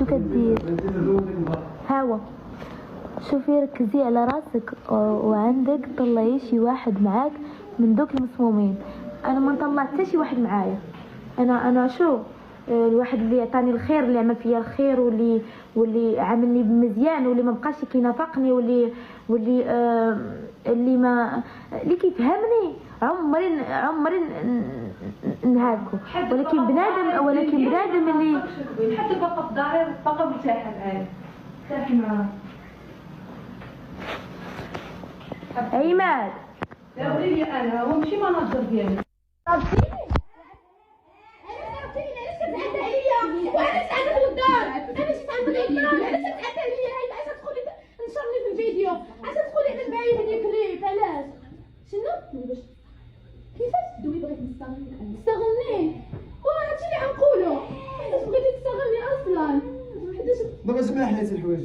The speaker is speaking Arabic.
شو كدير؟ هاو شوفي ركزي على راسك وعندك طلعي شي واحد معاك من دوك المصمومين. انا ما نطلع حتى شي واحد معايا. انا شو الواحد اللي يعطاني الخير، اللي عمل فيا الخير، واللي عاملني مزيان، واللي ما بقاش كينافقني، اللي ما اللي كيفهمني عمري نهاكو. ولكن بنادم اللي حتى البقى في داري البقى مرتاحه معايا، مرتاحه معاه. عماد داوري انا هو ماشي مناظر ديالي. وانا سعدت للدار، انا سعدت للدار، انا سعدت عليا. هاي عشان تدخلي تنشرني في الفيديو، عشان تدخلي على الباين هذيك كليب. علاش؟ شنو؟ كيفاش تدوي بغيت تستغلني؟ وهادشي اللي غنقولو. حيتاش بغيتي تستغلني اصلا؟ حيتاش دابا جبنا حيت الحوايج